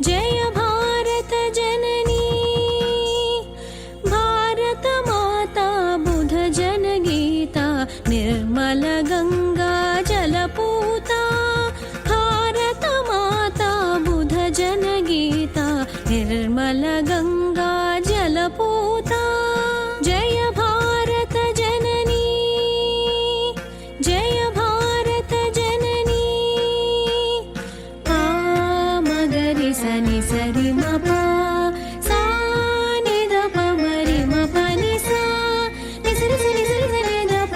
जय भारत जननी भारत माता बुध जनगीता निर्मल गंगा जलपूता भारत माता बुध जनगीता निर्मल गंगा जलपूता जय भारत जननी जय भारत जननी मगरि सनि सरि मपा सा नि द प मरि म प नि सा नि सरि सरि सरि सरि द प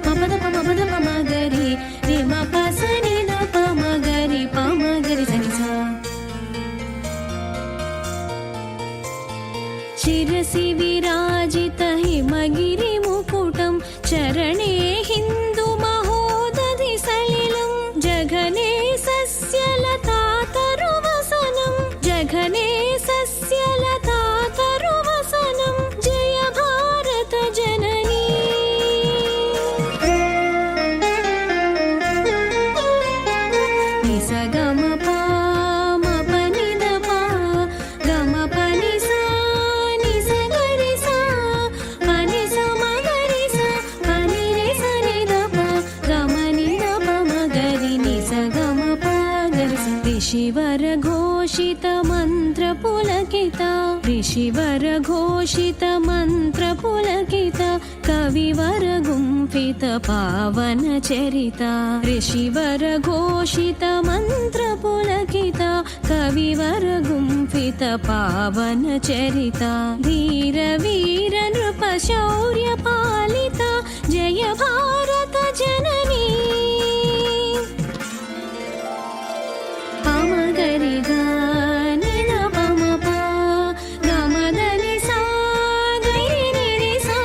म प द प म प द प मगरि रि म प स नि द प मगरि प मगरि सनि सा शिरसि विराजित हिमगिरि मुकुटं चरणे हिन्दु महोदधि सलिलं जघने सस्यलता तरुवसनं जघने सस्यलता तरुवसनं जय भारत जननी निस गम प म प नि द प गम प नि सा नि स गरि सा प नि स म गरि सा प नि रे स नि द प गम नि द प म गरि नि स गम प गरि सा ऋषिवर घोषित मंत्र पुलकित ऋषिवर घोषित मंत्र पुलकित कविवर गुंफित पावन चरिता ऋषिवर घोषित मंत्र पुलकित कविवर गुंफित पावन चरिता धीर वीर नृप शौर्य पालिता जय भारत जननी पम गरि गा नि द प म प ग म द नि सा गरि नि रि सा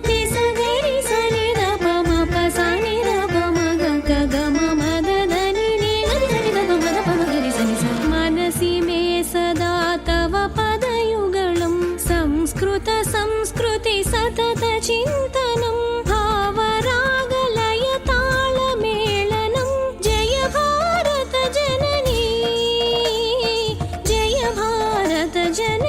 नि स गरि स नि द प म प सा नि द प म ग ग ग म म द ध नि नि गरि स नि द प म द प म गरि स नि सा मनसि मे सदा तव पदयुगलं संस्कृत संस्कृति सतत चिन्तनं भावरागलय तालमेलनं जय भारत जननी जय भारत जननी